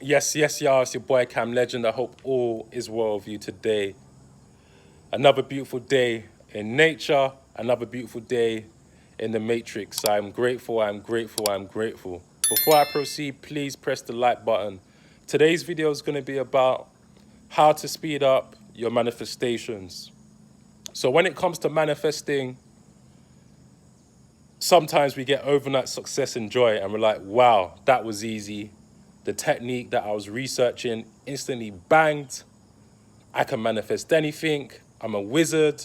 Yes, y'all. It's your boy Cam Legend. I hope all is well with you today. Another beautiful day in nature, another beautiful day in the matrix. I'm grateful, I'm grateful, I'm grateful. Before I proceed, please press the like button. Today's video is going to be about how to speed up your manifestations. So when it comes to manifesting, sometimes we get overnight success and joy and we're like, wow, that was easy. The technique that I was researching instantly banged. I can manifest anything. I'm a wizard,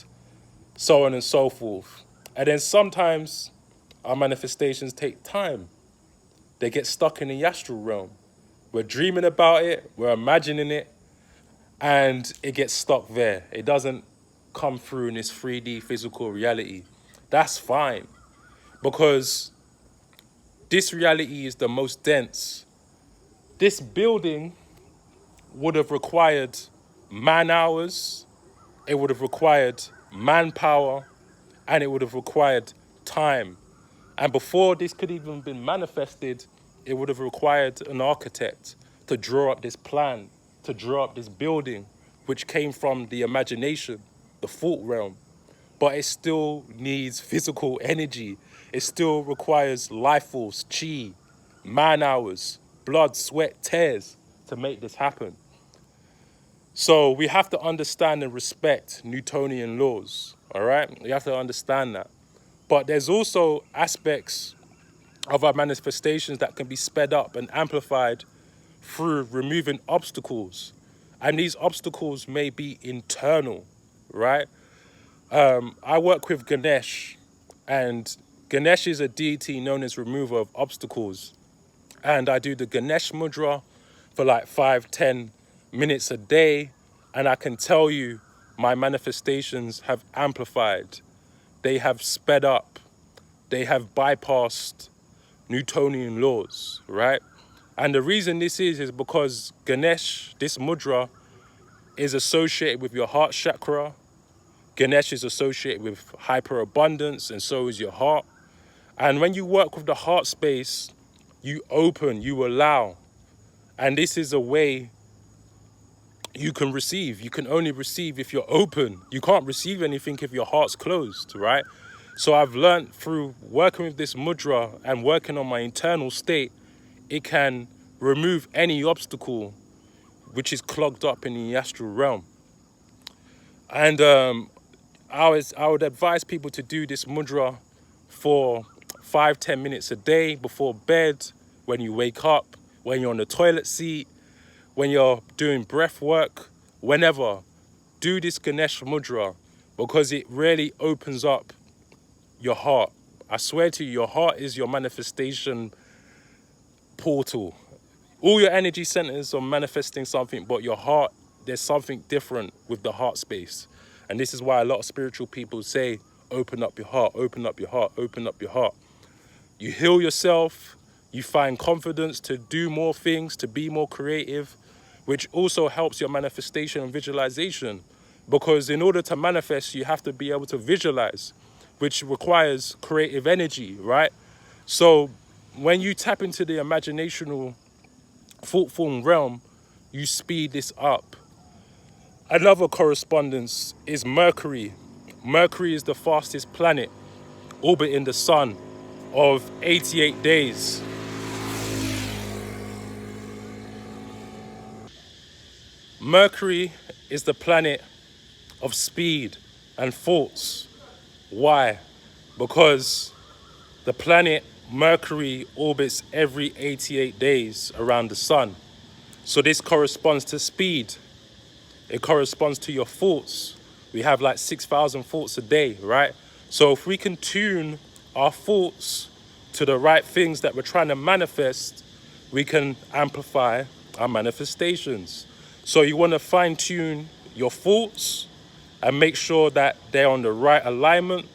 so on and so forth. And then sometimes our manifestations take time. They get stuck in the astral realm. We're dreaming about it, we're imagining it, and it gets stuck there. It doesn't come through in this 3D physical reality. That's fine, because this reality is the most dense. This building would have required man hours, it would have required manpower, and it would have required time. And before this could even been manifested, it would have required an architect to draw up this plan, to draw up this building, which came from the imagination, the thought realm. But it still needs physical energy. It still requires life force, chi, man hours, blood, sweat, tears to make this happen. So we have to understand and respect Newtonian laws, all right? We have to understand that. But there's also aspects of our manifestations that can be sped up and amplified through removing obstacles. And these obstacles may be internal, right? I work with Ganesh, and Ganesh is a deity known as remover of obstacles. And I do the Ganesh mudra for like 5-10 minutes a day, and I can tell you my manifestations have amplified. They have sped up. They have bypassed Newtonian laws, right? And the reason this is because Ganesh, this mudra, is associated with your heart chakra. Ganesh is associated with hyperabundance, and so is your heart. And when you work with the heart space, you open, you allow. And this is a way you can receive. You can only receive if you're open. You can't receive anything if your heart's closed, right? So I've learned through working with this mudra and working on my internal state, it can remove any obstacle which is clogged up in the astral realm. And I would advise people to do this mudra for 5-10 minutes a day before bed, when you wake up, when you're on the toilet seat, when you're doing breath work, whenever. Do this Ganesh mudra, because it really opens up your heart. I swear to you, your heart is your manifestation portal. All your energy centers are manifesting something, but your heart, there's something different with the heart space. And this is why a lot of spiritual people say, open up your heart, open up your heart, open up your heart. You heal yourself, you find confidence to do more things, to be more creative, which also helps your manifestation and visualization. Because in order to manifest, you have to be able to visualize, which requires creative energy, right? So when you tap into the imaginational thought form realm, you speed this up. Another correspondence is Mercury. Mercury is the fastest planet orbiting the sun of 88 days. Mercury is the planet of speed and thoughts. Why? Because the planet Mercury orbits every 88 days around the sun. So this corresponds to speed. It corresponds to your thoughts. We have like 6,000 thoughts a day, right? So if we can tune our thoughts to the right things that we're trying to manifest, we can amplify our manifestations. So you want to fine tune your thoughts and make sure that they're on the right alignment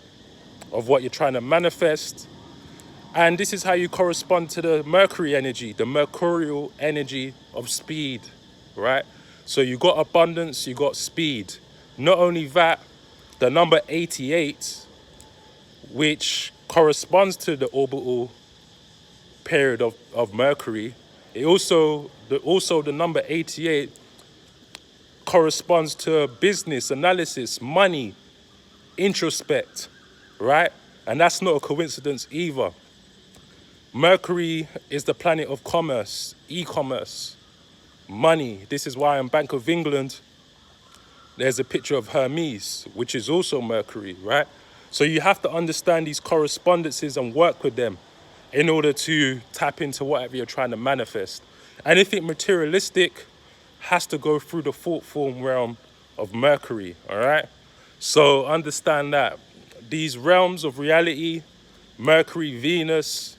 of what you're trying to manifest. And this is how you correspond to the Mercury energy, the mercurial energy of speed, right? So you got abundance, you got speed. Not only that, the number 88, which corresponds to the orbital period of Mercury, It also the number 88 corresponds to business, analysis, money, introspect, right? And that's not a coincidence either. Mercury is the planet of commerce, e-commerce, money. This is why in Bank of England, there's a picture of Hermes, which is also Mercury, right? So you have to understand these correspondences and work with them in order to tap into whatever you're trying to manifest. Anything materialistic has to go through the thought form realm of Mercury, all right? So understand that these realms of reality, Mercury, Venus,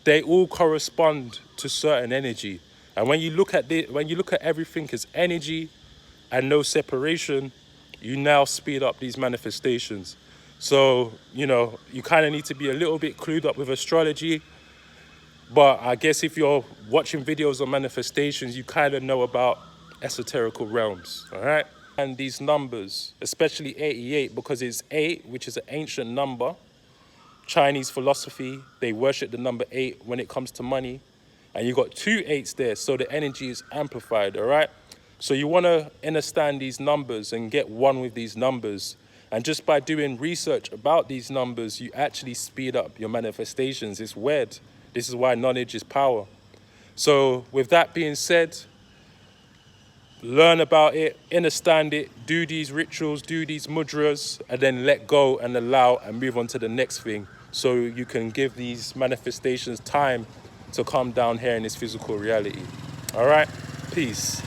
they all correspond to certain energy. And when you look at everything as energy and no separation, you now speed up these manifestations. So, you kind of need to be a little bit clued up with astrology. But I guess if you're watching videos on manifestations, you kind of know about esoterical realms, all right? And these numbers, especially 88, because it's 8, which is an ancient number. Chinese philosophy, they worship the number 8 when it comes to money. And you got 2 8s there, so the energy is amplified, all right? So you want to understand these numbers and get one with these numbers. And just by doing research about these numbers, you actually speed up your manifestations. It's weird. This is why knowledge is power. So with that being said, learn about it, understand it, do these rituals, do these mudras, and then let go and allow and move on to the next thing. So you can give these manifestations time to come down here in this physical reality. All right? Peace.